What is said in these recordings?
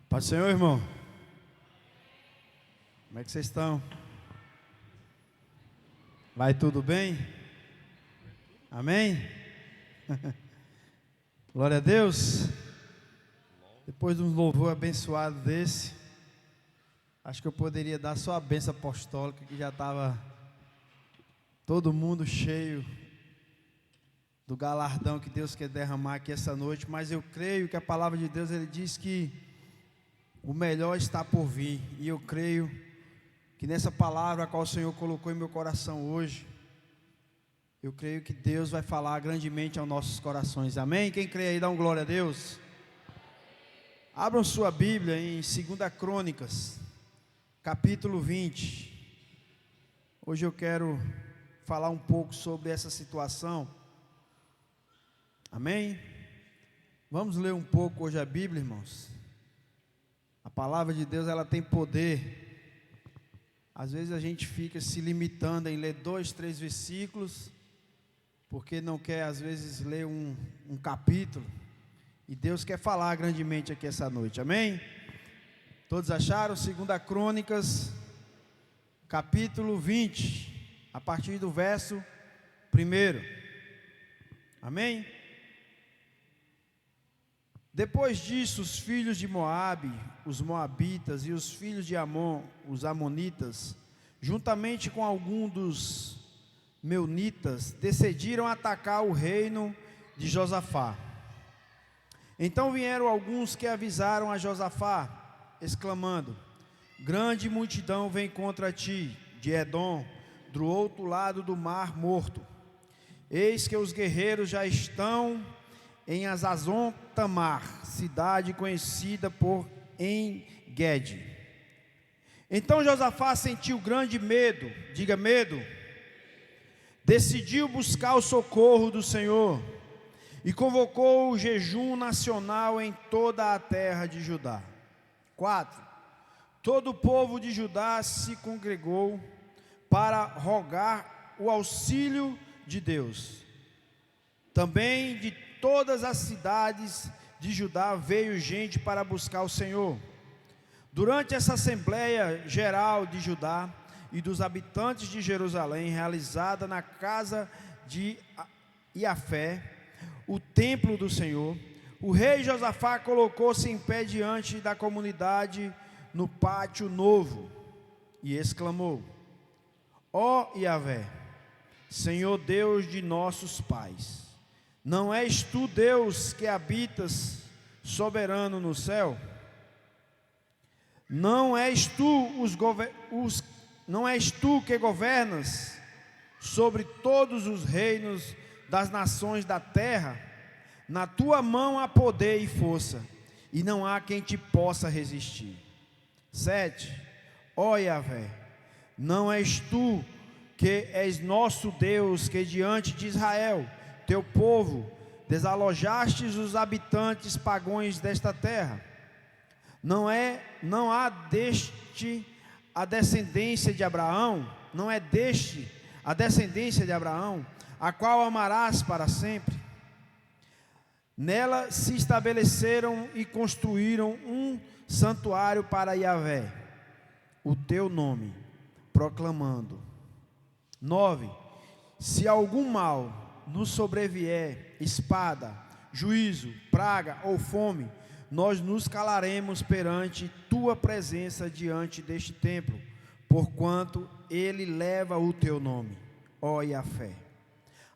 Paz do Senhor, irmão. Como é que vocês estão? Vai tudo bem? Amém? Glória a Deus. Depois de um louvor abençoado desse, acho que eu poderia dar só a bênção apostólica, que já estava todo mundo cheio do galardão que Deus quer derramar aqui essa noite. Mas eu creio que a palavra de Deus, ele diz que o melhor está por vir, e eu creio que nessa palavra a qual o Senhor colocou em meu coração hoje, eu creio que Deus vai falar grandemente aos nossos corações. Amém? Quem crê aí, dá um glória a Deus. Abram sua Bíblia em 2 Crônicas, capítulo 20. Hoje eu quero falar um pouco sobre essa situação. Amém? Vamos ler um pouco hoje a Bíblia, irmãos. A palavra de Deus, ela tem poder. Às vezes a gente fica se limitando em ler 2, 3 versículos, porque não quer às vezes ler um capítulo. E Deus quer falar grandemente aqui essa noite, amém? Todos acharam? 2 Crônicas, capítulo 20, a partir do verso 1. Amém? Depois disso, os filhos de Moabe, os moabitas, e os filhos de Amon, os amonitas, juntamente com alguns dos meunitas, decidiram atacar o reino de Josafá. Então vieram alguns que avisaram a Josafá, exclamando: grande multidão vem contra ti, de Edom, do outro lado do mar morto. Eis que os guerreiros já estão em Azazon Tamar, cidade conhecida por En-Gede. Então Josafá sentiu grande medo, diga medo, decidiu buscar o socorro do Senhor e convocou o jejum nacional em toda a terra de Judá. 4. Todo o povo de Judá se congregou para rogar o auxílio de Deus. Também de todas as cidades de Judá veio gente para buscar o Senhor. Durante essa Assembleia Geral de Judá e dos habitantes de Jerusalém, realizada na casa de Iafé, o templo do Senhor, o rei Josafá colocou-se em pé diante da comunidade no pátio novo e exclamou: ó Iahvé, Senhor Deus de nossos pais, não és tu Deus que habitas soberano no céu? Não és tu que governas sobre todos os reinos das nações da terra? Na tua mão há poder e força, e não há quem te possa resistir. 7. Ó Iahvé, não és tu que és nosso Deus, que diante de Israel, teu povo, desalojastes os habitantes pagãos desta terra? Não há deste a descendência de Abraão? Não é deste a descendência de Abraão, a qual amarás para sempre? Nela se estabeleceram e construíram um santuário para Iahvé, o teu nome, proclamando. 9. Se algum mal nos sobrevier, espada, juízo, praga ou fome, nós nos calaremos perante tua presença diante deste templo, porquanto ele leva o teu nome, ó Iafé.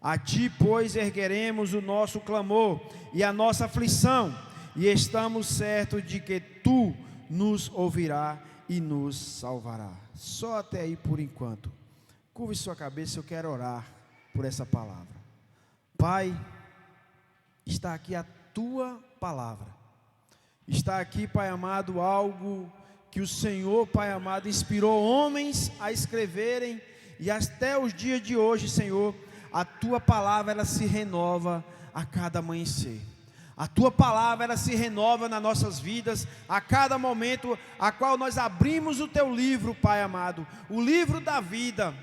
A ti, pois, ergueremos o nosso clamor e a nossa aflição, e estamos certos de que tu nos ouvirás e nos salvarás. Só até aí por enquanto. Curve sua cabeça, eu quero orar por essa palavra. Pai, está aqui a tua palavra. Está aqui, Pai amado, algo que o Senhor, Pai amado, inspirou homens a escreverem, e até os dias de hoje, Senhor, a tua palavra, ela se renova a cada amanhecer. A tua palavra, ela se renova nas nossas vidas a cada momento a qual nós abrimos o teu livro, Pai amado, o livro da vida,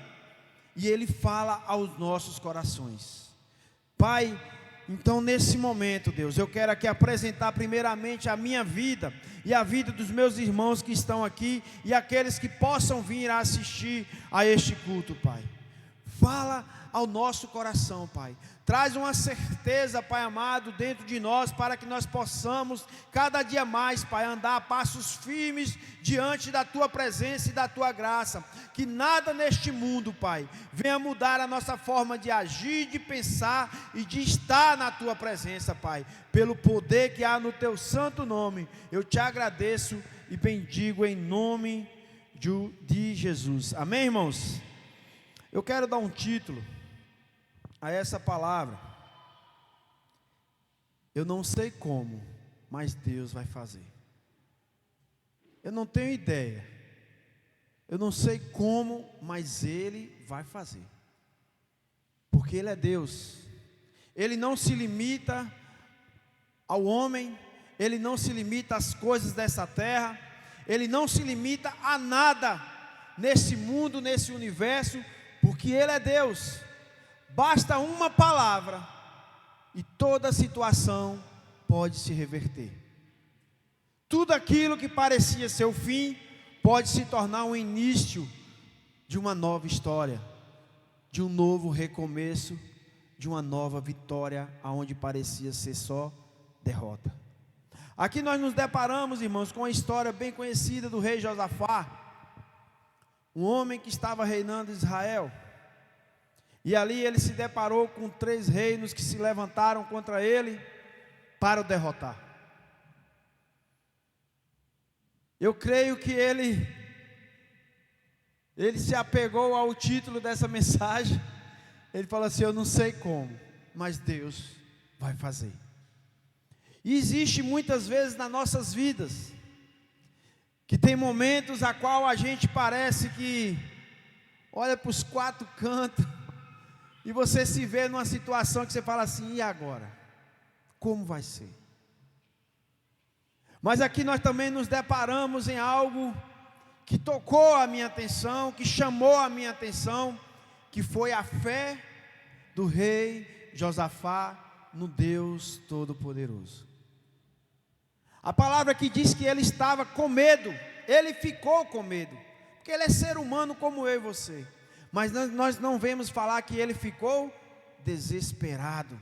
e ele fala aos nossos corações. Pai, Então, nesse momento, Deus, eu quero aqui apresentar primeiramente a minha vida e a vida dos meus irmãos que estão aqui e aqueles que possam vir a assistir a este culto, Pai. Fala ao nosso coração, Pai. Traz uma certeza, Pai amado, dentro de nós, para que nós possamos cada dia mais, Pai, andar a passos firmes diante da Tua presença e da Tua graça. Que nada neste mundo, Pai, venha mudar a nossa forma de agir, de pensar e de estar na Tua presença, Pai. Pelo poder que há no Teu santo nome, eu te agradeço e bendigo em nome de Jesus. Amém, irmãos? Eu quero dar um título a essa palavra. Eu não sei como, mas Deus vai fazer. Eu não tenho ideia. Eu não sei como, mas Ele vai fazer. Porque Ele é Deus. Ele não se limita ao homem. Ele não se limita às coisas dessa terra. Ele não se limita a nada nesse mundo, nesse universo, porque Ele é Deus. Basta uma palavra e toda a situação pode se reverter. Tudo aquilo que parecia ser o fim pode se tornar um início de uma nova história, de um novo recomeço, de uma nova vitória aonde parecia ser só derrota. Aqui nós nos deparamos, irmãos, com uma história bem conhecida do rei Josafá, um homem que estava reinando Israel. E ali ele se deparou com 3 reinos que se levantaram contra ele para o derrotar. Eu creio que ele se apegou ao título dessa mensagem. Ele falou assim: eu não sei como, mas Deus vai fazer. E existe muitas vezes nas nossas vidas que tem momentos a qual a gente parece que olha para os 4 cantos e você se vê numa situação que você fala assim: e agora? Como vai ser? Mas aqui nós também nos deparamos em algo que tocou a minha atenção, que chamou a minha atenção, que foi a fé do rei Josafá no Deus Todo-Poderoso. A palavra que diz que ele estava com medo, ele ficou com medo, porque ele é ser humano como eu e você. Mas nós não vemos falar que ele ficou desesperado,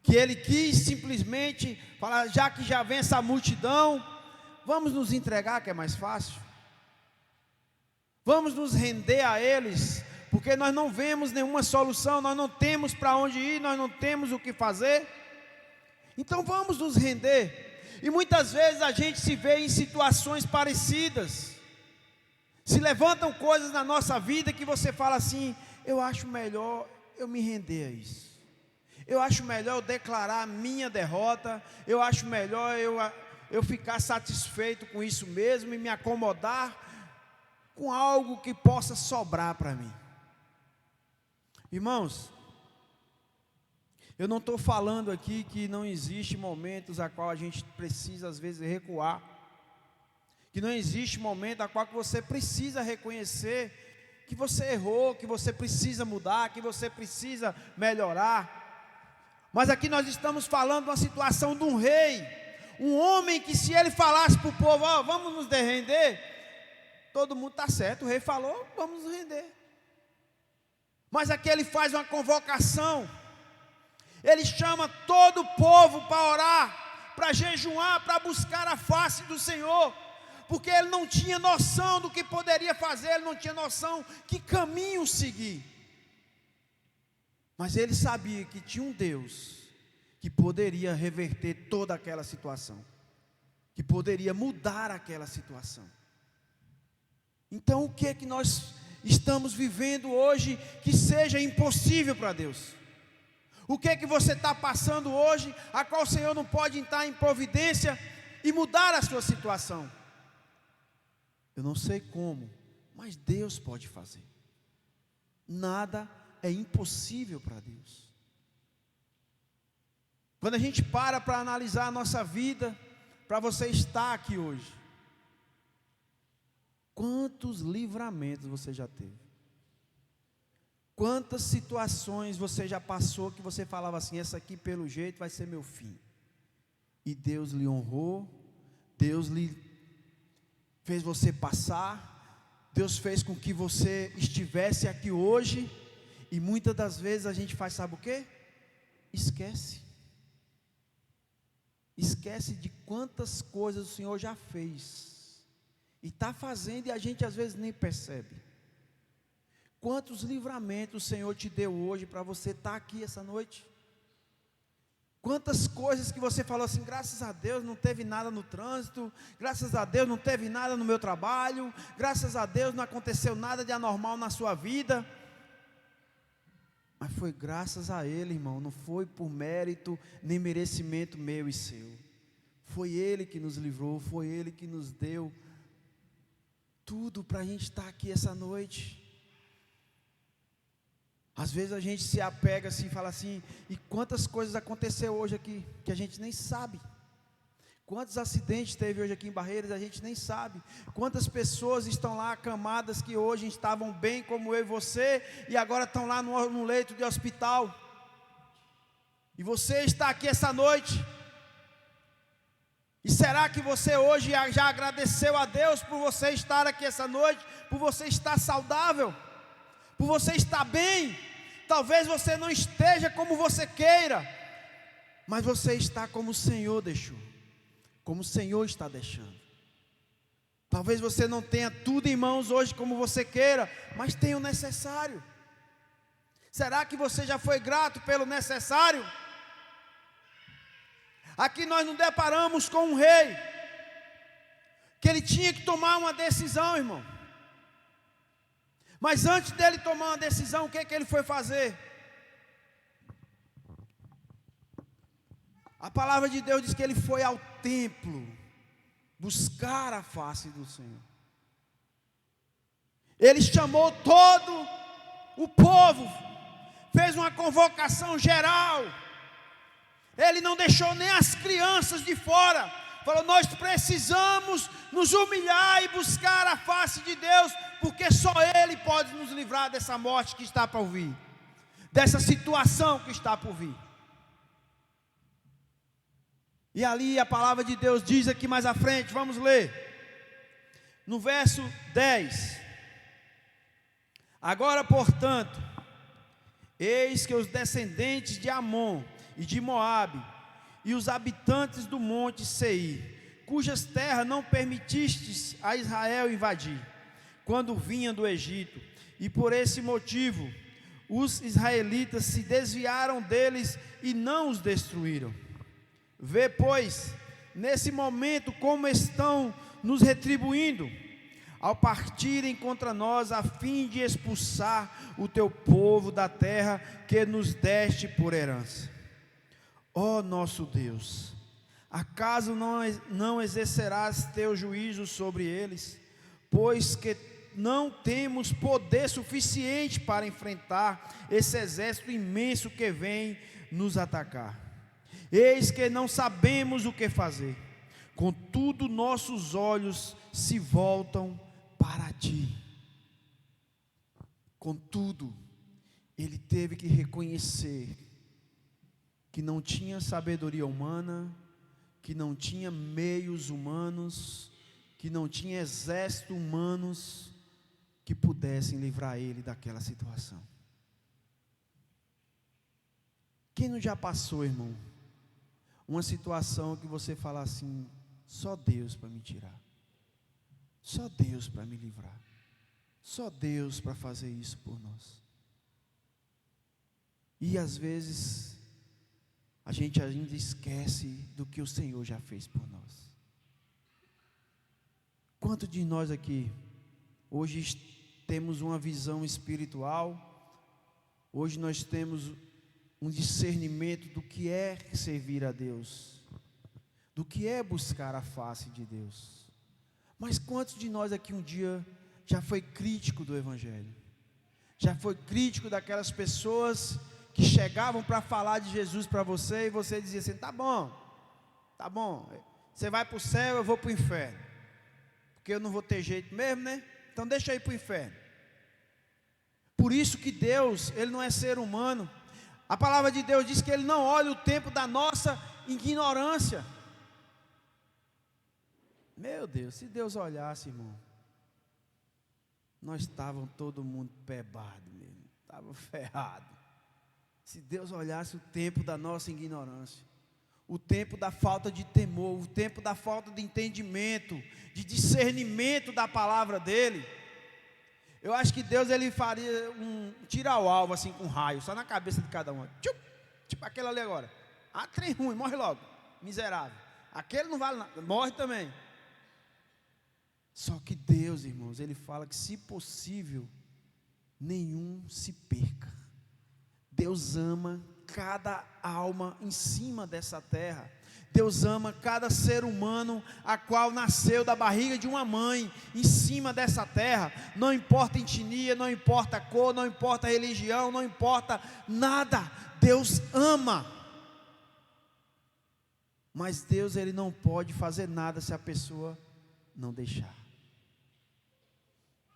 que ele quis simplesmente falar: já que já vem essa multidão, vamos nos entregar, que é mais fácil, vamos nos render a eles, porque nós não vemos nenhuma solução, nós não temos para onde ir, nós não temos o que fazer, então vamos nos render. E muitas vezes a gente se vê em situações parecidas. Se levantam coisas na nossa vida que você fala assim: eu acho melhor eu me render a isso. Eu acho melhor eu declarar a minha derrota. Eu acho melhor eu ficar satisfeito com isso mesmo e me acomodar com algo que possa sobrar para mim. Irmãos, eu não estou falando aqui que não existe momentos a qual a gente precisa às vezes recuar, que não existe momento a qual você precisa reconhecer que você errou, que você precisa mudar, que você precisa melhorar. Mas aqui nós estamos falando de uma situação de um rei, um homem que, se ele falasse para o povo: ó, vamos nos render, todo mundo está certo, o rei falou, vamos nos render. Mas aqui ele faz uma convocação, ele chama todo o povo para orar, para jejuar, para buscar a face do Senhor, porque ele não tinha noção do que poderia fazer, ele não tinha noção que caminho seguir. Mas ele sabia que tinha um Deus que poderia reverter toda aquela situação, que poderia mudar aquela situação. Então o que é que nós estamos vivendo hoje que seja impossível para Deus? O que é que você está passando hoje, a qual o Senhor não pode entrar em providência e mudar a sua situação? Eu não sei como, mas Deus pode fazer. Nada é impossível para Deus. Quando a gente para analisar a nossa vida, para você estar aqui hoje, quantos livramentos você já teve? Quantas situações você já passou que você falava assim, essa aqui pelo jeito vai ser meu fim. E Deus lhe honrou, Deus lhe fez você passar, Deus fez com que você estivesse aqui hoje. E muitas das vezes a gente faz, sabe o quê? Esquece. Esquece de quantas coisas o Senhor já fez. E está fazendo e a gente às vezes nem percebe. Quantos livramentos o Senhor te deu hoje para você estar aqui essa noite? Quantas coisas que você falou assim, graças a Deus não teve nada no trânsito, graças a Deus não teve nada no meu trabalho, graças a Deus não aconteceu nada de anormal na sua vida. Mas foi graças a Ele, irmão, não foi por mérito nem merecimento meu e seu. Foi Ele que nos livrou, foi Ele que nos deu tudo para a gente estar aqui essa noite. Às vezes a gente se apega assim e fala assim, e quantas coisas aconteceu hoje aqui, que a gente nem sabe. Quantos acidentes teve hoje aqui em Barreiras, a gente nem sabe. Quantas pessoas estão lá acamadas que hoje estavam bem como eu e você, e agora estão lá no leito de hospital. E você está aqui essa noite. E será que você hoje já agradeceu a Deus por você estar aqui essa noite, por você estar saudável, por você estar bem? Talvez você não esteja como você queira, mas você está como o Senhor deixou, como o Senhor está deixando. Talvez você não tenha tudo em mãos hoje como você queira, mas tem o necessário. Será que você já foi grato pelo necessário? Aqui nós nos deparamos com um rei, que ele tinha que tomar uma decisão, irmão. Mas antes dele tomar uma decisão, o que ele foi fazer? A palavra de Deus diz que ele foi ao templo buscar a face do Senhor. Ele chamou todo o povo, fez uma convocação geral. Ele não deixou nem as crianças de fora. Falou, nós precisamos nos humilhar e buscar a face de Deus, porque só Ele pode nos livrar dessa morte que está para vir, dessa situação que está por vir. E ali a palavra de Deus diz aqui mais à frente, vamos ler, no verso 10. Agora, portanto, eis que os descendentes de Amon e de Moabe, e os habitantes do monte Seir, cujas terras não permitistes a Israel invadir, quando vinha do Egito, e por esse motivo os israelitas se desviaram deles e não os destruíram. Vê, pois, nesse momento como estão nos retribuindo, ao partirem contra nós, a fim de expulsar o teu povo da terra que nos deste por herança. Ó nosso Deus, acaso não exercerás teu juízo sobre eles, pois que não temos poder suficiente para enfrentar esse exército imenso que vem nos atacar. Eis que não sabemos o que fazer, contudo nossos olhos se voltam para ti. Contudo, ele teve que reconhecer que não tinha sabedoria humana, que não tinha meios humanos, que não tinha exército humanos que pudessem livrar ele daquela situação. Quem não já passou, irmão, uma situação que você fala assim, só Deus para me tirar, só Deus para me livrar, só Deus para fazer isso por nós. E às vezes a gente ainda esquece do que o Senhor já fez por nós. Quantos de nós aqui hoje temos uma visão espiritual, hoje nós temos um discernimento do que é servir a Deus, do que é buscar a face de Deus. Mas quantos de nós aqui um dia já foi crítico do Evangelho? Já foi crítico daquelas pessoas que chegavam para falar de Jesus para você e você dizia assim, tá bom, você vai para o céu, eu vou para o inferno, porque eu não vou ter jeito mesmo, né? Então deixa eu ir para o inferno. Por isso que Deus, Ele não é ser humano. A palavra de Deus diz que Ele não olha o tempo da nossa ignorância. Meu Deus, se Deus olhasse, irmão, nós estávamos todo mundo pebado mesmo, estava ferrado. Se Deus olhasse o tempo da nossa ignorância, o tempo da falta de temor, o tempo da falta de entendimento, de discernimento da palavra dEle, eu acho que Deus, Ele faria um tira ao alvo assim com um raio, só na cabeça de cada um. Tipo aquele ali agora. Ah, trem ruim, morre logo, miserável. Aquele não vale nada, morre também. Só que Deus, irmãos, Ele fala que, se possível, nenhum se perca. Deus ama cada alma em cima dessa terra. Deus ama cada ser humano a qual nasceu da barriga de uma mãe em cima dessa terra. Não importa etnia, não importa cor, não importa religião, não importa nada. Deus ama. Mas Deus, Ele não pode fazer nada se a pessoa não deixar.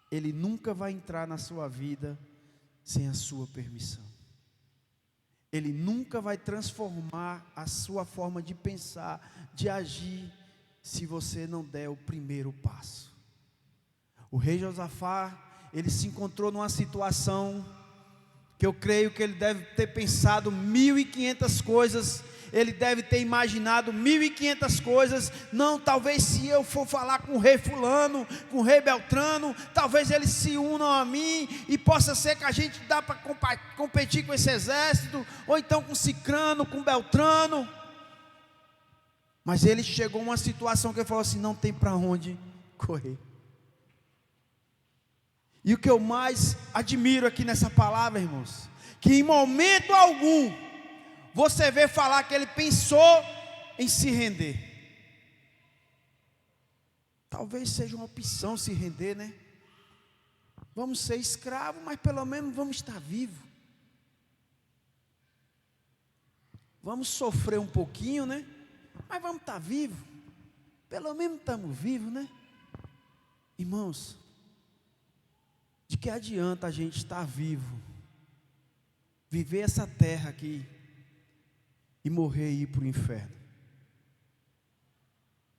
Ele nunca vai entrar na sua vida sem a sua permissão. Ele nunca vai transformar a sua forma de pensar, de agir, se você não der o primeiro passo. O rei Josafá, ele se encontrou numa situação que eu creio que ele deve ter pensado 1.500 coisas. Ele deve ter imaginado 1.500 coisas. Não, talvez se eu for falar com o rei fulano, com o rei Beltrano, talvez eles se unam a mim, e possa ser que a gente dá para competir com esse exército, ou então com Cicrano, com Beltrano. Mas ele chegou a uma situação que ele falou assim: não tem para onde correr. E o que eu mais admiro aqui nessa palavra, irmãos, que em momento algum você vê falar que ele pensou em se render. Talvez seja uma opção se render, né? Vamos ser escravos, mas pelo menos vamos estar vivos. Vamos sofrer um pouquinho, né? Mas vamos estar vivos. Pelo menos estamos vivos, né? Irmãos, de que adianta a gente estar vivo, viver essa terra aqui, e morrer e ir para o inferno?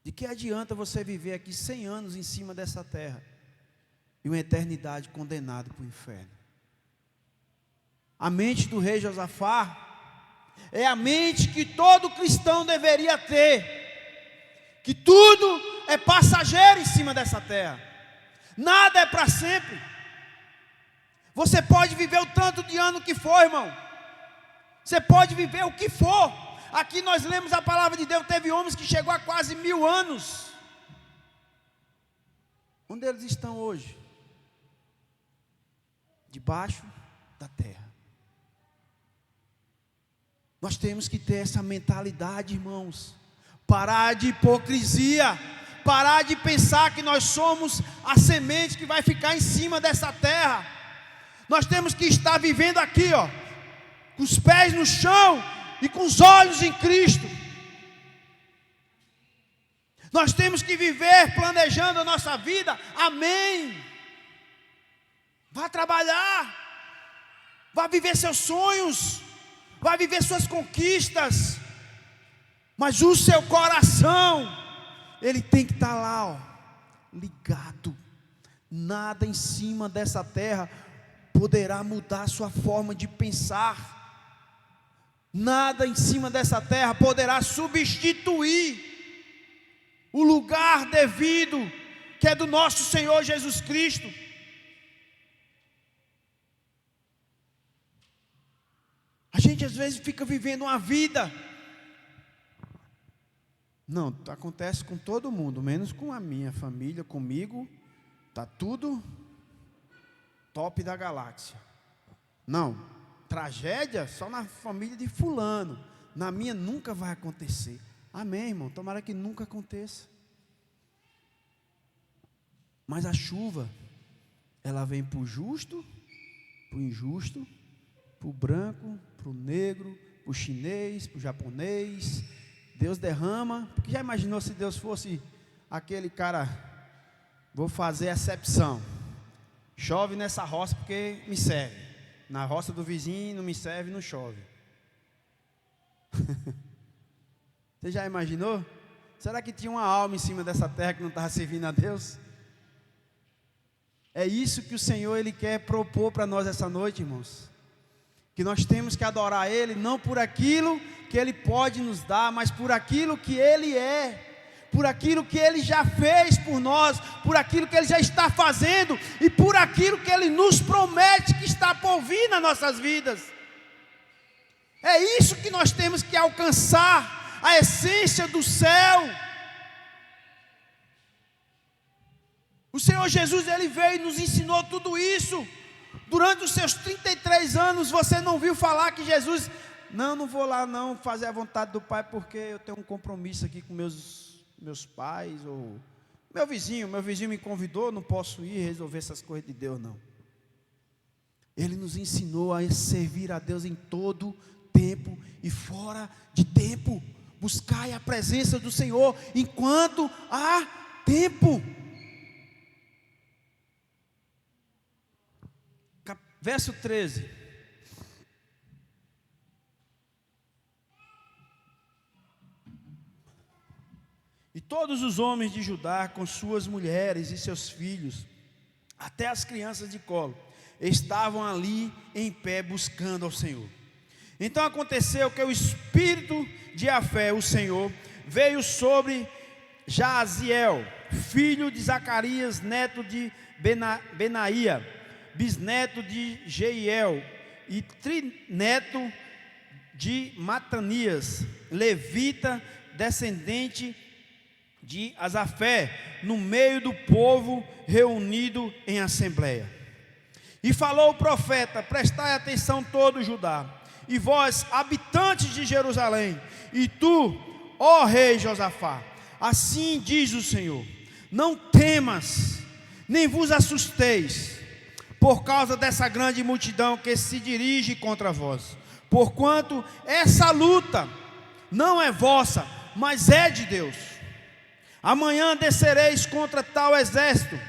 De que adianta você viver aqui 100 anos em cima dessa terra e uma eternidade condenado para o inferno? A mente do rei Josafá é a mente que todo cristão deveria ter, que tudo é passageiro em cima dessa terra, nada é para sempre. Você pode viver o tanto de ano que for, irmão. Você pode viver o que for. Aqui nós lemos a palavra de Deus. Teve homens que chegou a quase 1000 anos. Onde eles estão hoje? Debaixo da terra. Nós temos que ter essa mentalidade, irmãos. Parar de hipocrisia. Parar de pensar que nós somos a semente que vai ficar em cima dessa terra. Nós temos que estar vivendo aqui, ó, com os pés no chão e com os olhos em Cristo. Nós temos que viver planejando a nossa vida. Amém. Vá trabalhar, vá viver seus sonhos, vá viver suas conquistas, mas o seu coração, ele tem que estar lá, ó, ligado. Nada em cima dessa terra poderá mudar a sua forma de pensar. Nada em cima dessa terra poderá substituir o lugar devido, que é do nosso Senhor Jesus Cristo. A gente às vezes fica vivendo uma vida, não, acontece com todo mundo, menos com a minha família, comigo, está tudo top da galáxia. Não. Tragédia só na família de fulano, na minha nunca vai acontecer. Amém, irmão, tomara que nunca aconteça. Mas a chuva, ela vem para o justo, para o injusto, para o branco, para o negro, para o chinês, para o japonês. Deus derrama. Porque já imaginou se Deus fosse aquele cara, vou fazer exceção, Chove nessa roça porque me serve. Na roça do vizinho não me serve, não chove. Você já imaginou? Será que tinha uma alma em cima dessa terra que não estava servindo a Deus? É isso que o Senhor Ele quer propor para nós essa noite, irmãos. Que nós temos que adorar Ele, não por aquilo que Ele pode nos dar, mas por aquilo que Ele é. Por aquilo que Ele já fez por nós, por aquilo que Ele já está fazendo, e por aquilo que Ele nos promete que está por vir nas nossas vidas. É isso que nós temos que alcançar, a essência do céu. O Senhor Jesus, Ele veio e nos ensinou tudo isso. Durante os seus 33 anos, você não viu falar que Jesus, não vou lá não fazer a vontade do Pai, porque eu tenho um compromisso aqui com meus pais, ou meu vizinho me convidou, não posso ir resolver essas coisas de Deus não. Ele nos ensinou a servir a Deus em todo tempo e fora de tempo. Buscai a presença do Senhor enquanto há tempo. Verso 13. E todos os homens de Judá, com suas mulheres e seus filhos, até as crianças de colo, estavam ali em pé buscando ao Senhor. Então aconteceu que o espírito de Jafé, o Senhor, veio sobre Jaziel, filho de Zacarias, neto de Benaía, bisneto de Jeiel e trineto de Matanias, levita, descendente de Asafé, no meio do povo reunido em assembleia. E falou o profeta: prestai atenção todo Judá, e vós, habitantes de Jerusalém, e tu, ó rei Josafá, assim diz o Senhor: não temas, nem vos assusteis, por causa dessa grande multidão que se dirige contra vós, porquanto essa luta não é vossa, mas é de Deus. Amanhã descereis contra tal exército,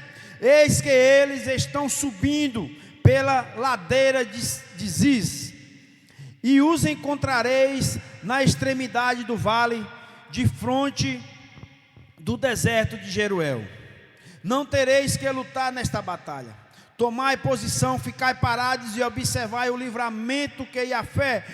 eis que eles estão subindo pela ladeira de Ziz, e os encontrareis na extremidade do vale, de fronte do deserto de Jeruel. Não tereis que lutar nesta batalha. Tomai posição, ficai parados e observai o livramento que Jafé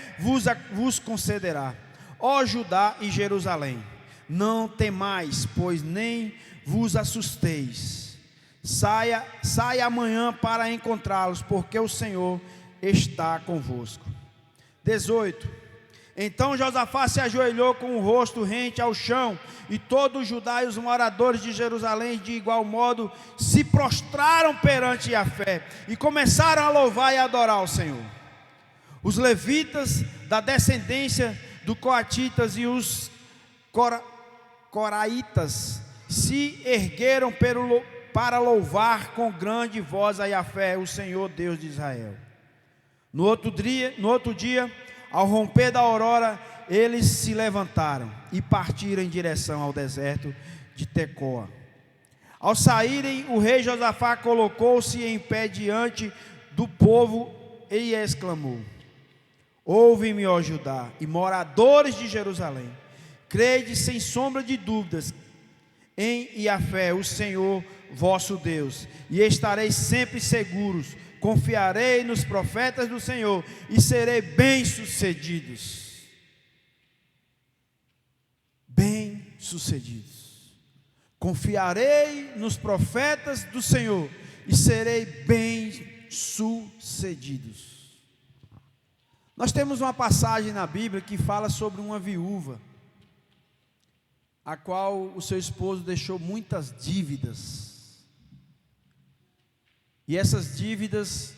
vos concederá. Ó Judá e Jerusalém, não temais, pois nem vos assusteis. Saia amanhã para encontrá-los, porque o Senhor está convosco. 18. Então Josafá se ajoelhou com o rosto rente ao chão, e todo o Judá e os moradores de Jerusalém de igual modo se prostraram perante Jafé e começaram a louvar e adorar o Senhor. Os levitas da descendência dos coatitas e os coraitas se ergueram para louvar com grande voz a Jafé, o Senhor Deus de Israel. No outro dia, ao romper da aurora, eles se levantaram e partiram em direção ao deserto de Tecoa. Ao saírem, o rei Josafá colocou-se em pé diante do povo e exclamou: ouve-me, ó Judá e moradores de Jerusalém, crede sem sombra de dúvidas em Jafé, o Senhor vosso Deus, e estareis sempre seguros. Confiarei nos profetas do Senhor e serei bem-sucedidos. Bem-sucedidos. Confiarei nos profetas do Senhor e serei bem-sucedidos. Nós temos uma passagem na Bíblia que fala sobre uma viúva, a qual o seu esposo deixou muitas dívidas. E essas dívidas,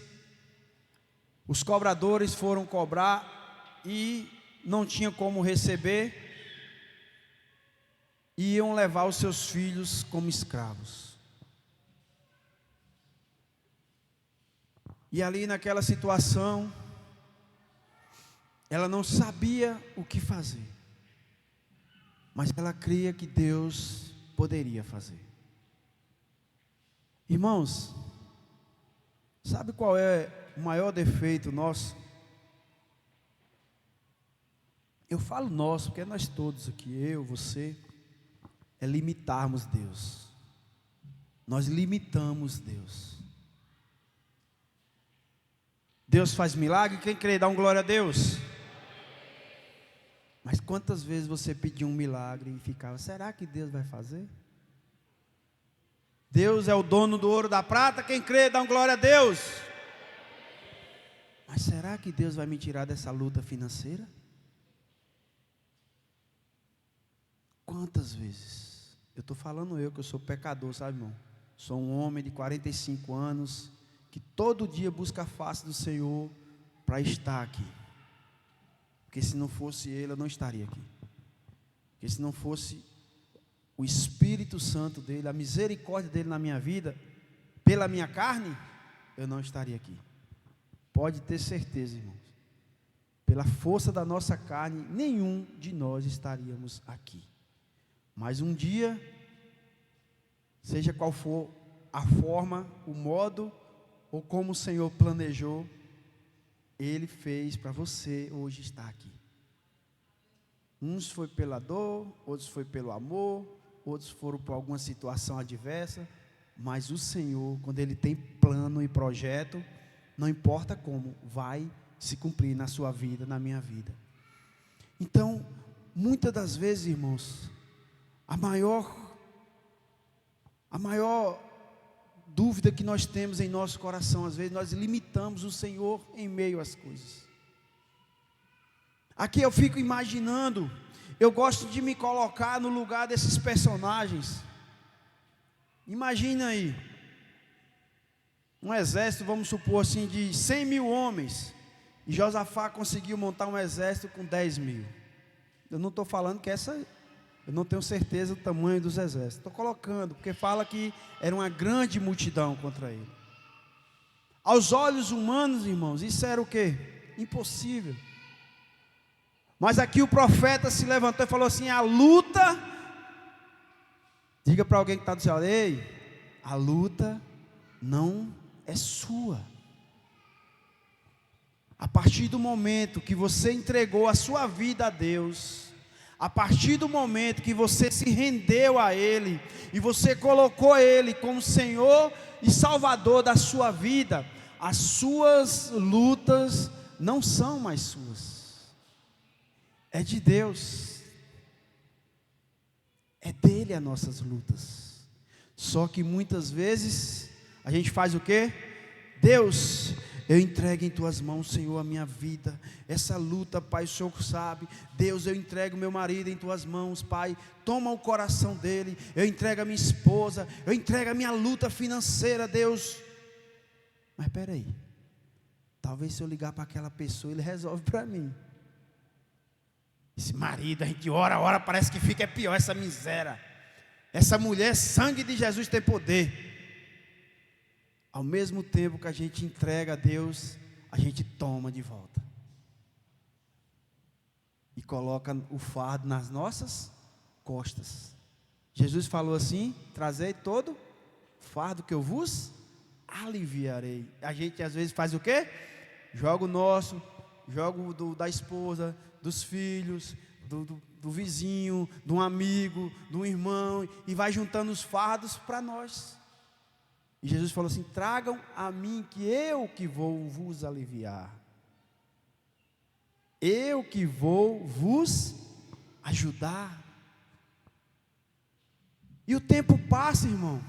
os cobradores foram cobrar e não tinham como receber, e iam levar os seus filhos como escravos. E ali naquela situação, ela não sabia o que fazer, mas ela cria que Deus poderia fazer. Irmãos, Sabe qual é o maior defeito nosso? Eu falo nosso, porque é nós todos aqui, eu, você, é limitarmos Deus. Nós limitamos Deus. Deus faz milagre, quem crê, dá um glória a Deus. Mas quantas vezes você pediu um milagre e ficava, será que Deus vai fazer? Deus é o dono do ouro e da prata, quem crê, dá um glória a Deus. Mas será que Deus vai me tirar dessa luta financeira? Quantas vezes? Eu estou falando que eu sou pecador, sabe, irmão? Sou um homem de 45 anos, que todo dia busca a face do Senhor para estar aqui. Porque se não fosse Ele, eu não estaria aqui. Porque se não fosse o Espírito Santo dEle, a misericórdia dEle na minha vida, pela minha carne, eu não estaria aqui. Pode ter certeza, irmãos. Pela força da nossa carne, nenhum de nós estaríamos aqui. Mas um dia, seja qual for a forma, o modo, ou como o Senhor planejou, Ele fez para você hoje estar aqui. Uns foi pela dor, outros foi pelo amor, outros foram por alguma situação adversa, mas o Senhor, quando Ele tem plano e projeto, não importa como, vai se cumprir na sua vida, na minha vida. Então, muitas das vezes, irmãos, a maior dúvida que nós temos em nosso coração, às vezes nós limitamos o Senhor em meio às coisas. Aqui eu fico imaginando, eu gosto de me colocar no lugar desses personagens. Imagina aí, um exército, vamos supor assim, de 100 mil homens, e Josafá conseguiu montar um exército com 10 mil. Eu não estou falando que eu não tenho certeza do tamanho dos exércitos, estou colocando, porque fala que era uma grande multidão contra ele. Aos olhos humanos, irmãos, isso era o quê? Impossível. Mas aqui o profeta se levantou e falou assim, a luta, diga para alguém que está do seu lado, ei, a luta não é sua. A partir do momento que você entregou a sua vida a Deus, a partir do momento que você se rendeu a Ele, e você colocou Ele como Senhor e Salvador da sua vida, as suas lutas não são mais suas, é de Deus, é dele as nossas lutas. Só que muitas vezes, a gente faz o quê? Deus, eu entrego em tuas mãos, Senhor, a minha vida, essa luta, Pai, o Senhor sabe. Deus, eu entrego meu marido em tuas mãos, Pai, toma o coração dele. Eu entrego a minha esposa, eu entrego a minha luta financeira, Deus. Mas espera aí, talvez se eu ligar para aquela pessoa, ele resolve para mim. Esse marido, a gente ora, parece que fica pior essa miséria. Essa mulher, sangue de Jesus tem poder. Ao mesmo tempo que a gente entrega a Deus, a gente toma de volta. E coloca o fardo nas nossas costas. Jesus falou assim, trazei todo fardo que eu vos aliviarei. A gente às vezes faz o quê? Joga o nosso, joga o da esposa, dos filhos, do vizinho, de um amigo, de um irmão, e vai juntando os fardos para nós. E Jesus falou assim, tragam a mim que eu que vou vos aliviar. Eu que vou vos ajudar. E o tempo passa, irmão.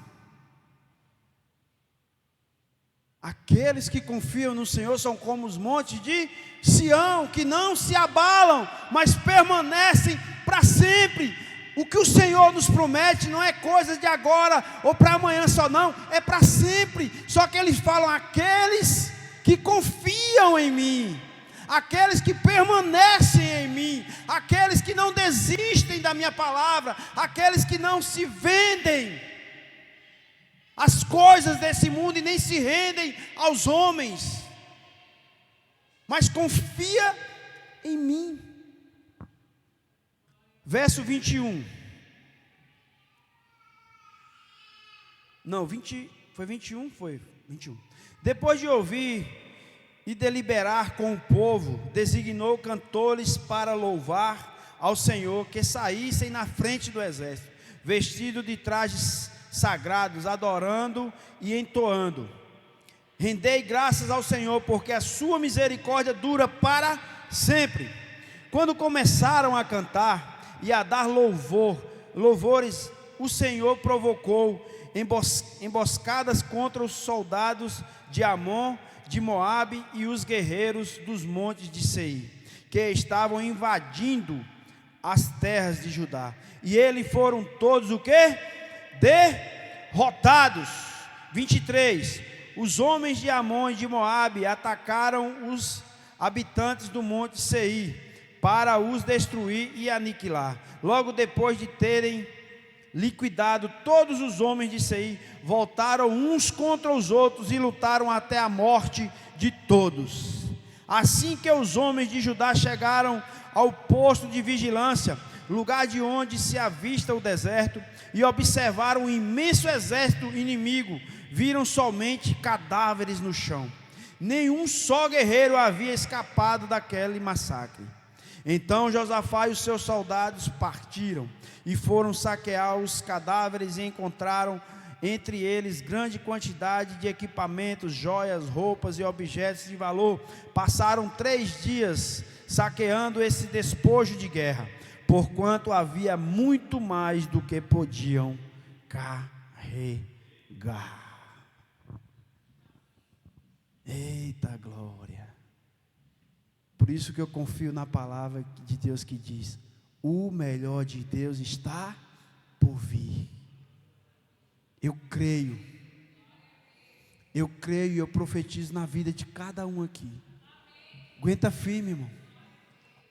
Aqueles que confiam no Senhor são como os montes de Sião, que não se abalam, mas permanecem para sempre. O que o Senhor nos promete não é coisa de agora ou para amanhã só não, é para sempre. Só que eles falam, aqueles que confiam em mim, aqueles que permanecem em mim, aqueles que não desistem da minha palavra, aqueles que não se vendem às coisas desse mundo e nem se rendem aos homens, mas confia em mim. Verso 21. Não, 20, Foi 21? Foi 21. Depois de ouvir e deliberar com o povo, designou cantores para louvar ao Senhor, que saíssem na frente do exército, vestidos de trajes sagrados, adorando e entoando: rendei graças ao Senhor, porque a sua misericórdia dura para sempre. Quando começaram a cantar e a dar louvores, o Senhor provocou emboscadas contra os soldados de Amon, de Moabe e os guerreiros dos montes de Seir, que estavam invadindo as terras de Judá. E eles foram todos o quê? Derrotados. 23. Os homens de Amon e de Moabe atacaram os habitantes do monte Seir para os destruir e aniquilar. Logo depois de terem liquidado todos os homens de Seir, voltaram uns contra os outros e lutaram até a morte de todos. Assim que os homens de Judá chegaram ao posto de vigilância, lugar de onde se avista o deserto, e observaram um imenso exército inimigo, viram somente cadáveres no chão. Nenhum só guerreiro havia escapado daquele massacre. Então Josafá e os seus soldados partiram e foram saquear os cadáveres, e encontraram entre eles grande quantidade de equipamentos, joias, roupas e objetos de valor. Passaram 3 dias saqueando esse despojo de guerra, porquanto havia muito mais do que podiam carregar. Eita glória! Por isso que eu confio na palavra de Deus que diz: o melhor de Deus está por vir. Eu creio e eu profetizo na vida de cada um aqui. Aguenta firme, irmão.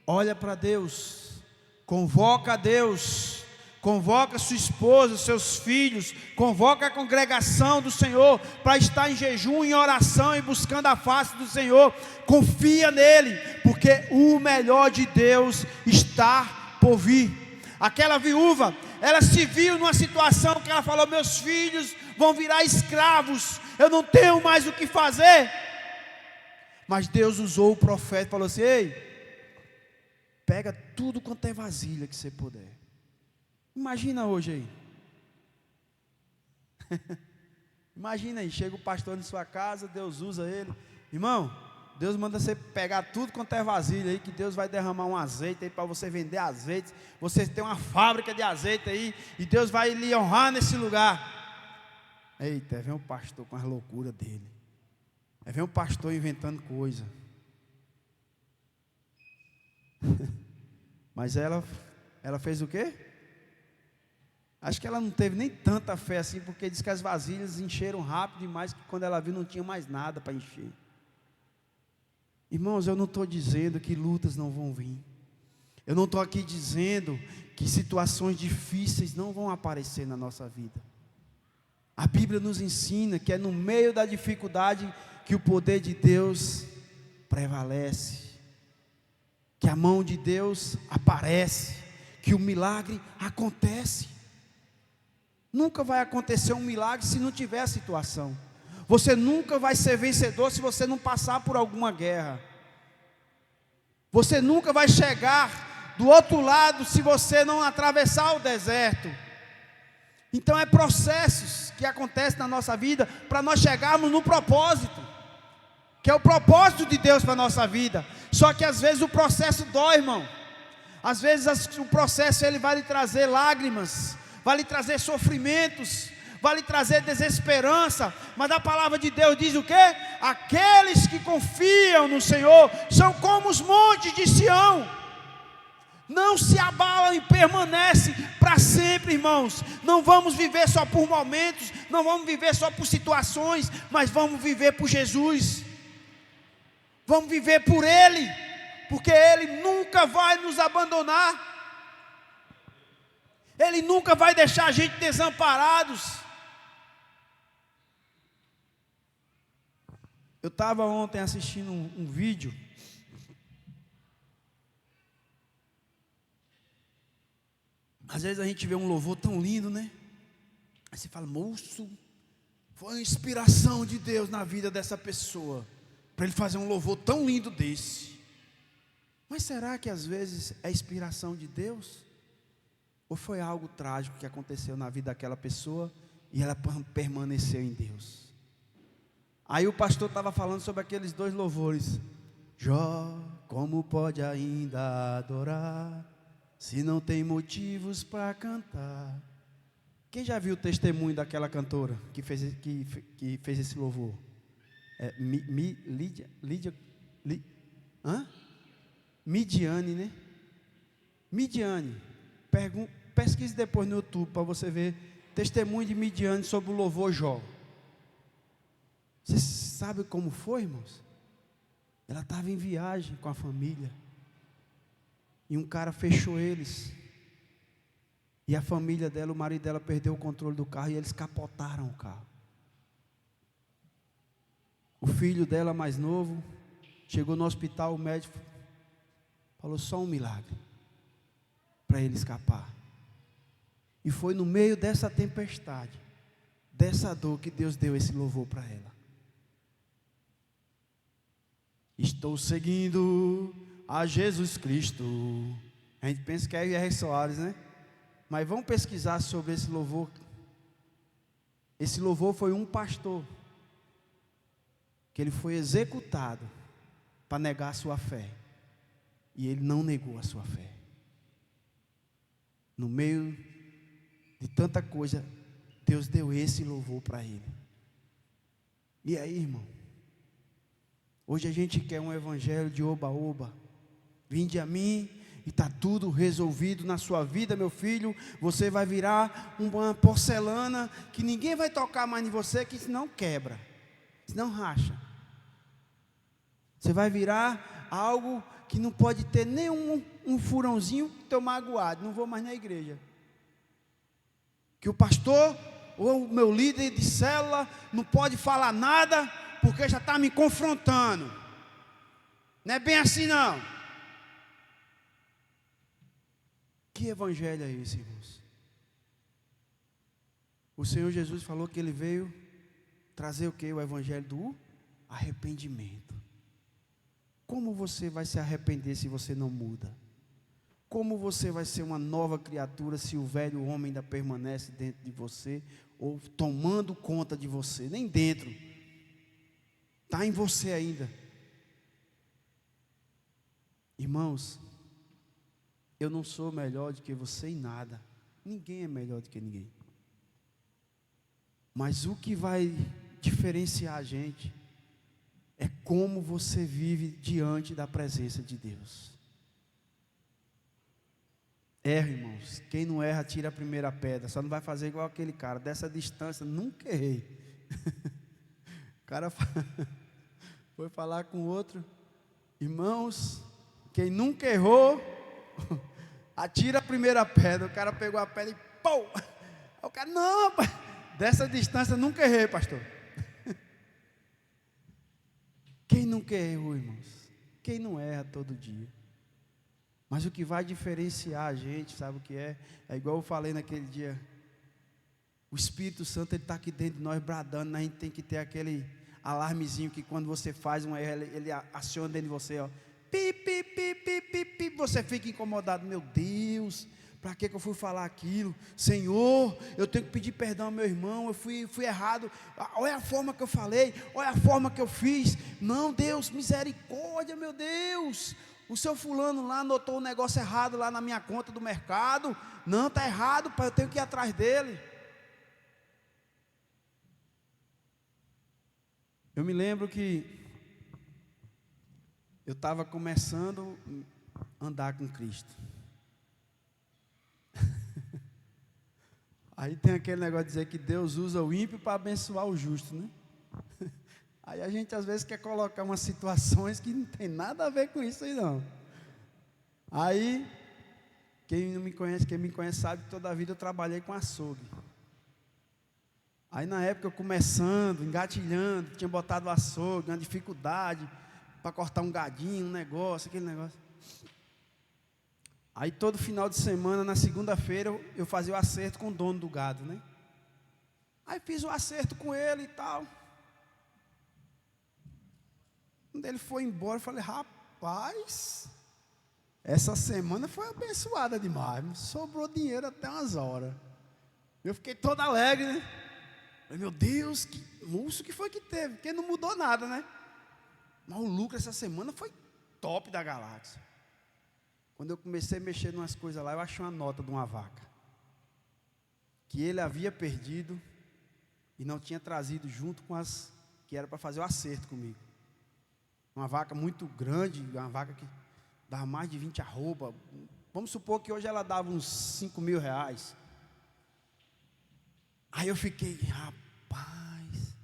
Olha para Deus, convoca a Deus, convoca sua esposa, seus filhos, convoca a congregação do Senhor para estar em jejum, em oração e buscando a face do Senhor. Confia nele, porque o melhor de Deus está por vir. Aquela viúva, ela se viu numa situação que ela falou: meus filhos vão virar escravos, eu não tenho mais o que fazer. Mas Deus usou o profeta e falou assim: ei, pega tudo quanto é vasilha que você puder. Imagina hoje aí. Imagina aí, chega o pastor na sua casa, Deus usa ele. Irmão, Deus manda você pegar tudo quanto é vasilha aí, que Deus vai derramar um azeite aí para você vender azeite. Você tem uma fábrica de azeite aí, e Deus vai lhe honrar nesse lugar. Eita, vem um pastor com as loucuras dele. Aí vem um pastor inventando coisa. Mas ela fez o quê? Acho que ela não teve nem tanta fé assim, porque diz que as vasilhas encheram rápido demais, que quando ela viu não tinha mais nada para encher. Irmãos, eu não estou dizendo que lutas não vão vir. Eu não estou aqui dizendo que situações difíceis não vão aparecer na nossa vida. A Bíblia nos ensina que é no meio da dificuldade que o poder de Deus prevalece, que a mão de Deus aparece, que o milagre acontece. Nunca vai acontecer um milagre se não tiver a situação. Você nunca vai ser vencedor se você não passar por alguma guerra. Você nunca vai chegar do outro lado se você não atravessar o deserto. Então é processos que acontecem na nossa vida para nós chegarmos no propósito, que é o propósito de Deus para a nossa vida. Só que às vezes o processo dói, irmão. Às vezes o processo ele vai lhe trazer lágrimas, vai lhe trazer sofrimentos, vai lhe trazer desesperança. Mas a palavra de Deus diz o quê? Aqueles que confiam no Senhor são como os montes de Sião, não se abalam e permanecem para sempre, irmãos. Não vamos viver só por momentos, não vamos viver só por situações, mas vamos viver por Jesus. Vamos viver por Ele, porque Ele nunca vai nos abandonar. Ele nunca vai deixar a gente desamparados. Eu estava ontem assistindo um vídeo. Às vezes a gente vê um louvor tão lindo, né? Aí você fala: moço, Foi uma inspiração de Deus na vida dessa pessoa, para ele fazer um louvor tão lindo desse. Mas será que às vezes é inspiração de Deus? Ou foi algo trágico que aconteceu na vida daquela pessoa e ela permaneceu em Deus? Aí o pastor estava falando sobre aqueles 2 louvores. Jó, como pode ainda adorar, se não tem motivos para cantar? Quem já viu o testemunho daquela cantora que fez esse louvor? Midiane, né? Midiane. Pesquise depois no YouTube para você ver testemunho de Midiane sobre o louvor Jó. Você sabe como foi, irmãos? Ela estava em viagem com a família e um cara fechou eles. E a família dela, o marido dela perdeu o controle do carro e eles capotaram o carro. O filho dela, mais novo, chegou no hospital, o médico falou só um milagre para ele escapar. E foi no meio dessa tempestade, dessa dor, que Deus deu esse louvor para ela. Estou seguindo a Jesus Cristo. A gente pensa que é R. Soares, né? Mas vamos pesquisar sobre esse louvor. Esse louvor foi um pastor que ele foi executado para negar a sua fé. E ele não negou a sua fé. No meio de tanta coisa, Deus deu esse louvor para ele. E aí, irmão? Hoje a gente quer um evangelho de oba-oba. Vinde a mim e está tudo resolvido na sua vida, meu filho. Você vai virar uma porcelana que ninguém vai tocar mais em você, que senão quebra, senão racha. Você vai virar algo que não pode ter nenhum furãozinho teu magoado. Não vou mais na igreja. Que o pastor ou o meu líder de célula não pode falar nada, porque já está me confrontando. Não é bem assim não. Que evangelho é esse, irmãos? O Senhor Jesus falou que Ele veio trazer o quê? O evangelho do arrependimento. Como você vai se arrepender se você não muda? Como você vai ser uma nova criatura se o velho homem ainda permanece dentro de você, ou tomando conta de você? Nem dentro, está em você ainda. Irmãos, eu não sou melhor do que você em nada. Ninguém é melhor do que ninguém. Mas o que vai diferenciar a gente é como você vive diante da presença de Deus. Erra, irmãos. Quem não erra, tira a primeira pedra. Só não vai fazer igual aquele cara. Dessa distância, nunca errei. O cara foi falar com o outro. Irmãos, quem nunca errou, atira a primeira pedra. O cara pegou a pedra e pô! O cara, não, rapaz, dessa distância nunca errei, pastor. Quem nunca errou, irmãos? Quem não erra todo dia? Mas o que vai diferenciar a gente, sabe o que é? É igual eu falei naquele dia. O Espírito Santo, ele está aqui dentro de nós bradando. A gente tem que ter aquele alarmezinho que quando você faz um erro, ele aciona dentro de você, ó. Pi, pi, pi, pi, pi, pi. Você fica incomodado. Meu Deus, para que eu fui falar aquilo? Senhor, eu tenho que pedir perdão ao meu irmão. Eu fui errado. Olha a forma que eu falei. Olha a forma que eu fiz. Não, Deus, misericórdia, meu Deus. O seu fulano lá anotou um negócio errado lá na minha conta do mercado. Não, está errado, pai, eu tenho que ir atrás dele. Eu me lembro que eu estava começando a andar com Cristo. Aí tem aquele negócio de dizer que Deus usa o ímpio para abençoar o justo, né? Aí a gente às vezes quer colocar umas situações que não tem nada a ver com isso aí não. Aí, quem me conhece sabe que toda a vida eu trabalhei com açougue. Aí na época eu começando, engatilhando, tinha botado o açougue, uma dificuldade para cortar um gadinho, um negócio, aquele negócio. Aí todo final de semana, na segunda-feira, eu fazia o acerto com o dono do gado, né? Aí fiz o acerto com ele e tal. Quando ele foi embora, eu falei, rapaz, essa semana foi abençoada demais. Sobrou dinheiro até umas horas. Eu fiquei todo alegre, né? Falei, meu Deus, que moço que foi que teve? Porque não mudou nada, né? Mas o lucro essa semana foi top da galáxia. Quando eu comecei a mexer em umas coisas lá, eu achei uma nota de uma vaca que ele havia perdido e não tinha trazido junto com as que era para fazer o acerto comigo. Uma vaca muito grande, uma vaca que dava mais de 20 arroba. Vamos supor que hoje ela dava uns 5 mil reais. Aí eu fiquei, rapaz,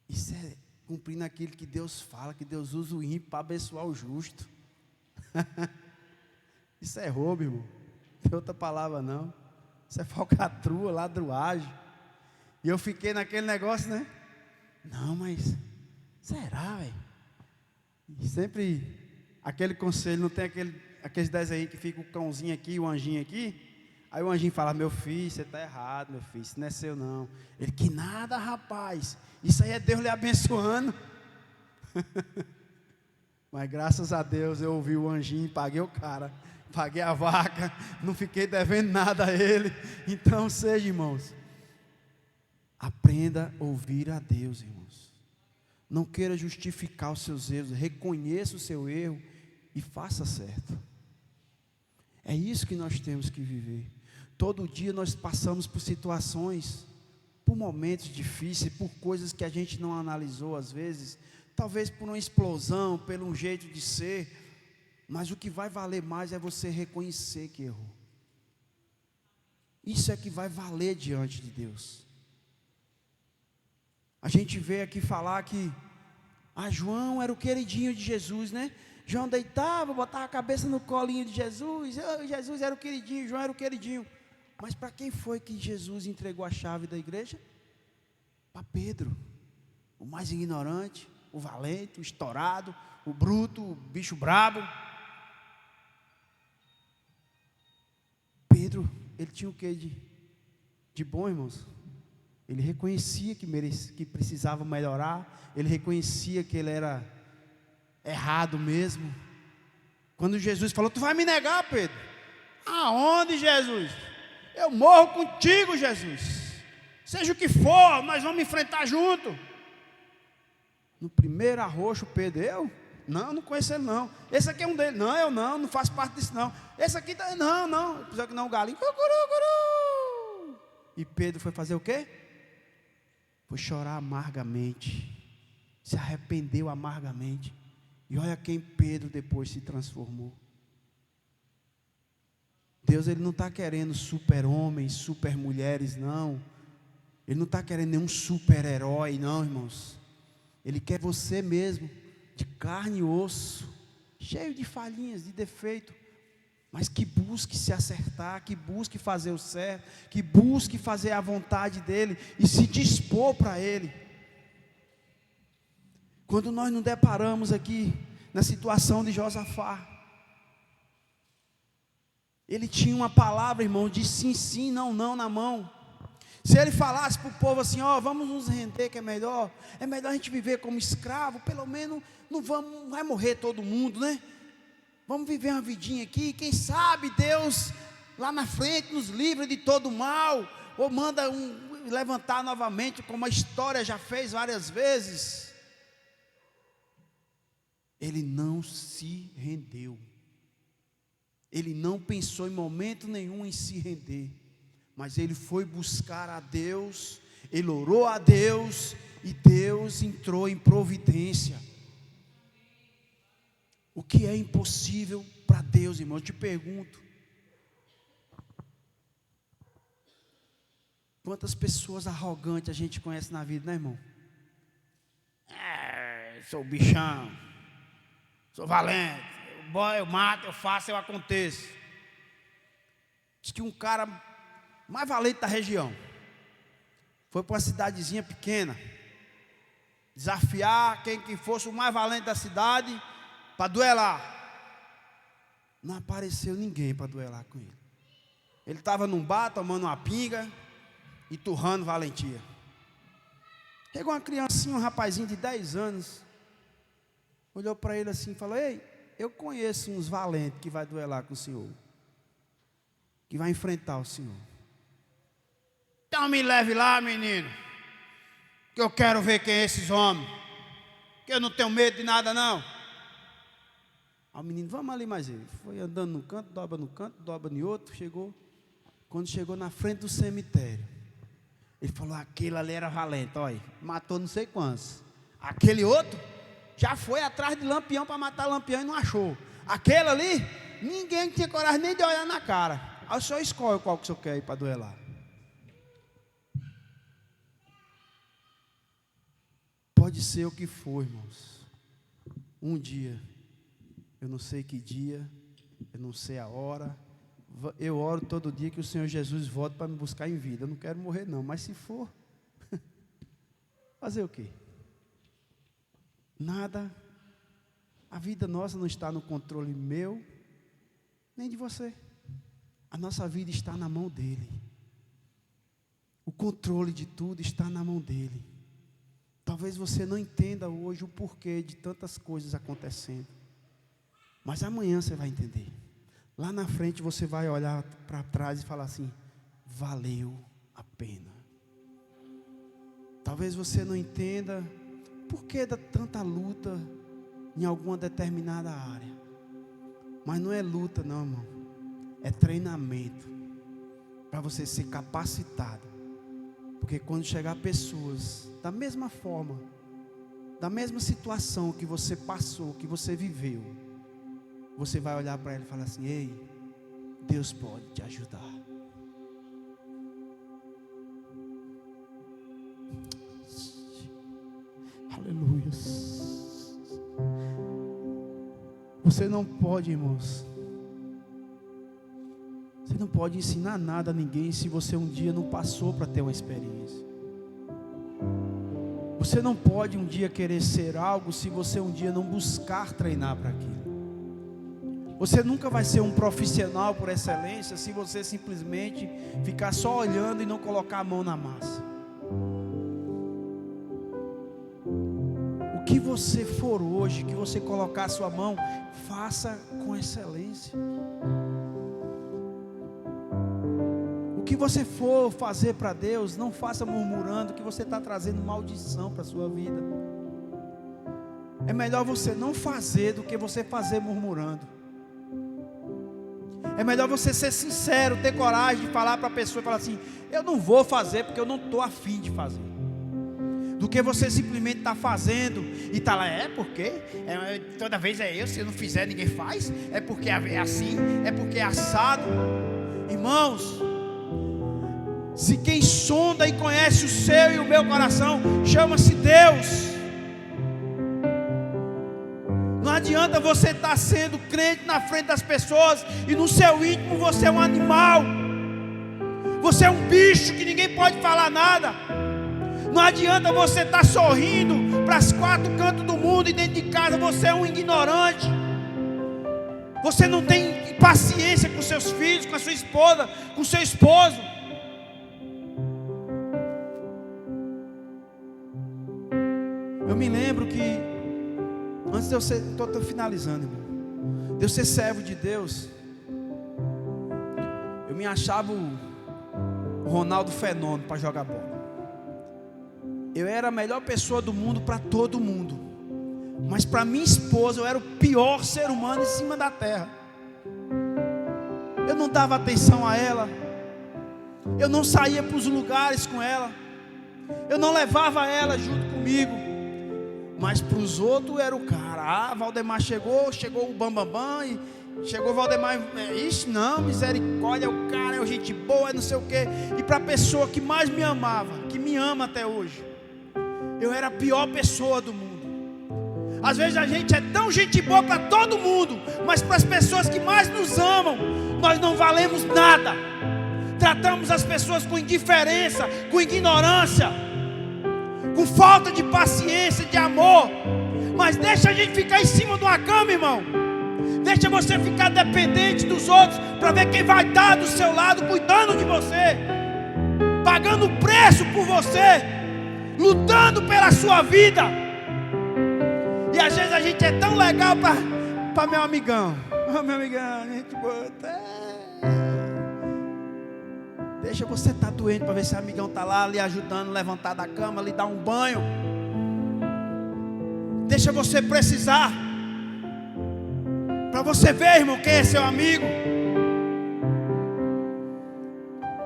isso é cumprindo aquilo que Deus fala, que Deus usa o ímpio para abençoar o justo. Isso é roubo, irmão. Não tem outra palavra não. Isso é falcatrua, ladruagem. E eu fiquei naquele negócio, né? Não, mas será, velho? E sempre aquele conselho, não tem aqueles desenhos que fica o cãozinho aqui, o anjinho aqui. Aí o anjinho fala, meu filho, você está errado, meu filho, isso não é seu não. Ele, que nada, rapaz, isso aí é Deus lhe abençoando. Mas graças a Deus eu ouvi o anjinho, paguei o cara, paguei a vaca, não fiquei devendo nada a ele. Então seja, irmãos, aprenda a ouvir a Deus, irmãos. Não queira justificar os seus erros, reconheça o seu erro e faça certo. É isso que nós temos que viver. Todo dia nós passamos por situações, por momentos difíceis, por coisas que a gente não analisou às vezes, talvez por uma explosão, pelo um jeito de ser, mas o que vai valer mais é você reconhecer que errou. Isso é que vai valer diante de Deus. A gente veio aqui falar que João era o queridinho de Jesus, né? João deitava, botava a cabeça no colinho de Jesus, Jesus era o queridinho, João era o queridinho. Mas para quem foi que Jesus entregou a chave da igreja? Para Pedro, o mais ignorante, o valente, o estourado, o bruto, o bicho brabo. Pedro, ele tinha o que de bom, irmãos? Ele reconhecia que precisava melhorar, ele reconhecia que ele era errado mesmo. Quando Jesus falou, tu vai me negar, Pedro? Aonde, Jesus? Eu morro contigo, Jesus. Seja o que for, nós vamos enfrentar junto. No primeiro arroxo, Pedro, eu? Não conheço ele não. Esse aqui é um dele. Não, eu não faço parte disso não. Esse aqui, não. Apesar que não, o galinho, cucuru. E Pedro foi fazer o quê? Foi chorar amargamente. Se arrependeu amargamente. E olha quem Pedro depois se transformou. Deus, ele não está querendo super-homens, super-mulheres, não. Ele não está querendo nenhum super-herói, não, irmãos. Ele quer você mesmo, de carne e osso, cheio de falhinhas, de defeito, mas que busque se acertar, que busque fazer o certo, que busque fazer a vontade dEle e se dispor para Ele. Quando nós nos deparamos aqui na situação de Josafá, ele tinha uma palavra, irmão, de sim, não na mão. Se ele falasse para o povo assim, vamos nos render que é melhor a gente viver como escravo, pelo menos não vai morrer todo mundo, né? Vamos viver uma vidinha aqui, quem sabe Deus lá na frente nos livra de todo mal, ou manda levantar novamente, como a história já fez várias vezes. Ele não se rendeu. Ele não pensou em momento nenhum em se render, mas ele foi buscar a Deus, ele orou a Deus, e Deus entrou em providência. O que é impossível para Deus, irmão? Eu te pergunto, quantas pessoas arrogantes a gente conhece na vida, né, irmão? Sou bichão, sou valente, eu mato, eu faço, eu aconteço. Diz que um cara mais valente da região foi para uma cidadezinha pequena desafiar quem que fosse o mais valente da cidade para duelar. Não apareceu ninguém para duelar com ele. Ele estava num bar tomando uma pinga, e turrando valentia. Chegou uma criancinha, um rapazinho de 10 anos, olhou para ele assim e falou: ei, eu conheço uns valentes que vai duelar com o senhor, que vai enfrentar o senhor. Então me leve lá, menino, que eu quero ver quem é esses homens, que eu não tenho medo de nada não. Aí o menino: vamos ali. Mais ele foi andando num canto, dobra em outro, chegou. Quando chegou na frente do cemitério, ele falou: aquele ali era valente, olha, matou não sei quantos. Aquele outro já foi atrás de Lampião para matar Lampião e não achou. Aquele ali, ninguém tinha coragem nem de olhar na cara. Aí o senhor escolhe qual que o senhor quer ir para duelar. Pode ser o que for, irmãos. Um dia, eu não sei que dia, eu não sei a hora. Eu oro todo dia que o Senhor Jesus volte para me buscar em vida. Eu não quero morrer não, mas se for, fazer o quê? Nada. A vida nossa não está no controle meu, nem de você. A nossa vida está na mão dEle. O controle de tudo está na mão dEle. Talvez você não entenda hoje o porquê de tantas coisas acontecendo, mas amanhã você vai entender. Lá na frente você vai olhar para trás e falar assim: valeu a pena. Talvez você não entenda por que dá tanta luta em alguma determinada área, mas não é luta não, irmão. É treinamento para você ser capacitado. Porque quando chegar pessoas da mesma forma, da mesma situação que você passou, que você viveu, você vai olhar para ela e falar assim: ei, Deus pode te ajudar. Aleluia. Você não pode, irmãos, você não pode ensinar nada a ninguém se você um dia não passou para ter uma experiência. Você não pode um dia querer ser algo se você um dia não buscar treinar para aquilo. Você nunca vai ser um profissional por excelência se você simplesmente ficar só olhando e não colocar a mão na massa. O que você for hoje, que você colocar a sua mão, faça com excelência. O que você for fazer para Deus, não faça murmurando, que você está trazendo maldição para a sua vida. É melhor você não fazer do que você fazer murmurando. É melhor você ser sincero, ter coragem de falar para a pessoa e falar assim: eu não vou fazer porque eu não estou afim de fazer, do que você simplesmente está fazendo e está lá: é porque toda vez é eu, se eu não fizer ninguém faz, é porque é assim, é porque é assado. Irmãos, se quem sonda e conhece o seu e o meu coração chama-se Deus. Não adianta você estar sendo crente na frente das pessoas e no seu íntimo você é um animal, você é um bicho que ninguém pode falar nada. Não adianta você estar sorrindo para os 4 cantos do mundo e dentro de casa você é um ignorante. Você não tem paciência com seus filhos, com a sua esposa, com seu esposo. Eu me lembro que antes de eu ser, estou finalizando, irmão, de eu ser servo de Deus, eu me achava o Ronaldo Fenômeno para jogar bola. Eu era a melhor pessoa do mundo para todo mundo, mas para minha esposa eu era o pior ser humano em cima da terra. Eu não dava atenção a ela, eu não saía para os lugares com ela, eu não levava ela junto comigo. Mas para os outros era o cara. Ah, Valdemar chegou o Bambambam, e chegou o Valdemar, isso não, misericórdia, o cara é gente boa, é não sei o quê. E para a pessoa que mais me amava, que me ama até hoje, eu era a pior pessoa do mundo. Às vezes a gente é tão gente boa para todo mundo, mas para as pessoas que mais nos amam, nós não valemos nada. Tratamos as pessoas com indiferença, com ignorância, com falta de paciência, de amor. Mas deixa a gente ficar em cima de uma cama, irmão. Deixa você ficar dependente dos outros para ver quem vai estar do seu lado cuidando de você. pagando preço por você, lutando pela sua vida. E às vezes a gente é tão legal para meu amigão. Meu amigão, gente bota. Deixa você estar doente para ver se o amigão está lá lhe ajudando a levantar da cama, lhe dar um banho. Deixa você precisar, para você ver, irmão, quem é seu amigo.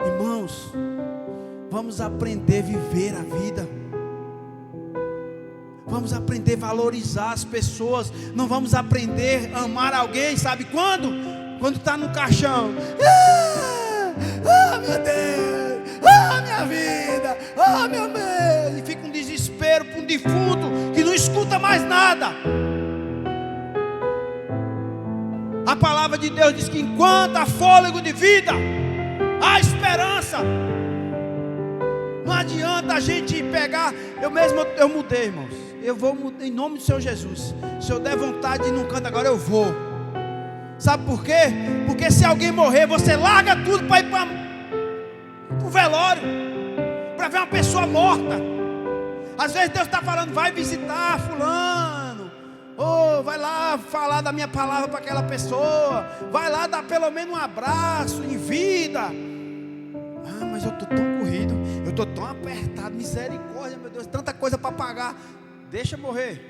Irmãos, vamos aprender a viver a vida. Vamos aprender a valorizar as pessoas. Não vamos aprender a amar alguém, sabe quando? Quando está no caixão. Meu Deus, minha vida, meu Deus. E fica um desespero para um defunto que não escuta mais nada. A palavra de Deus diz que enquanto há fôlego de vida, há esperança. Não adianta a gente pegar. Eu mudei, irmãos. Eu vou mudar em nome do Senhor Jesus. Se eu der vontade de ir num canto agora, eu vou. Sabe por quê? Porque se alguém morrer, você larga tudo para ir para o velório, para ver uma pessoa morta. Às vezes Deus está falando, vai visitar fulano, vai lá falar da minha palavra para aquela pessoa, vai lá dar pelo menos um abraço em vida. Mas eu estou tão corrido, eu estou tão apertado, misericórdia, meu Deus, tanta coisa para pagar. Deixa morrer.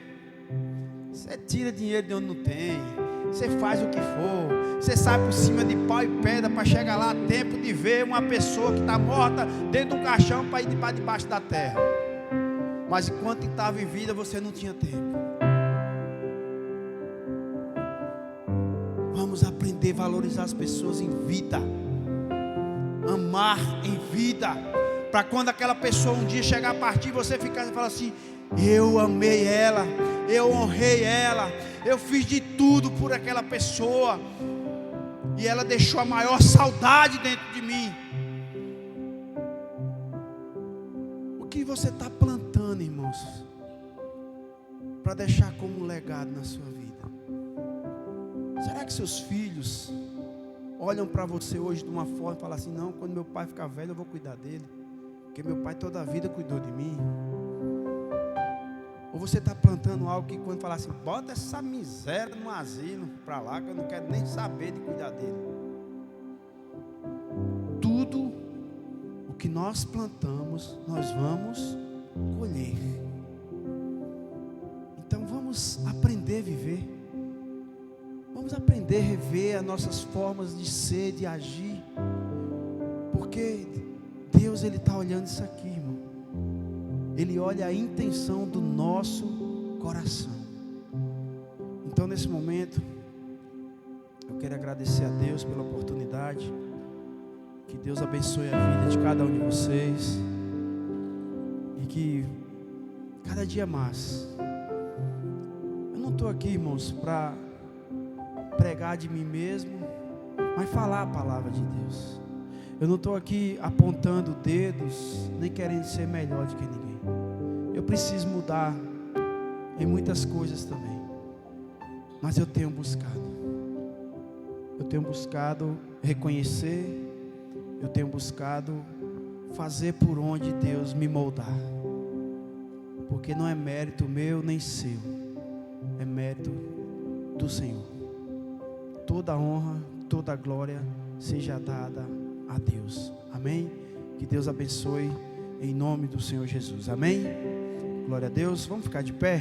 Você tira dinheiro de onde não tem, você faz o que for, você sai por cima de pau e pedra para chegar lá a tempo de ver uma pessoa que está morta dentro de um caixão para ir para debaixo da terra. Mas enquanto estava em vida, você não tinha tempo. Vamos aprender a valorizar as pessoas em vida, amar em vida, para quando aquela pessoa um dia chegar a partir, você ficar e falar assim: eu amei ela, eu honrei ela, eu fiz de tudo por aquela pessoa, e ela deixou a maior saudade dentro de mim. O que você está plantando, irmãos, para deixar como um legado na sua vida? Será que seus filhos olham para você hoje de uma forma e falam assim: não, quando meu pai ficar velho eu vou cuidar dele, porque meu pai toda a vida cuidou de mim? Ou você está plantando algo que quando falar assim: bota essa miséria no asilo para lá, que eu não quero nem saber de cuidar dele? Tudo o que nós plantamos, nós vamos colher. Então vamos aprender a viver. Vamos aprender a rever as nossas formas de ser, de agir. Porque Deus, Ele está olhando isso aqui, irmão. Ele olha a intenção do nosso coração. Então nesse momento, eu quero agradecer a Deus pela oportunidade. Que Deus abençoe a vida de cada um de vocês. E que cada dia mais. Eu não estou aqui, irmãos, para pregar de mim mesmo, mas falar a palavra de Deus. Eu não estou aqui apontando dedos, nem querendo ser melhor do que ninguém. Eu preciso mudar em muitas coisas também, mas eu tenho buscado reconhecer, eu tenho buscado fazer por onde Deus me moldar, porque não é mérito meu nem seu, é mérito do Senhor. Toda honra, toda glória seja dada a Deus. Amém? Que Deus abençoe em nome do Senhor Jesus. Amém? Glória a Deus. Vamos ficar de pé?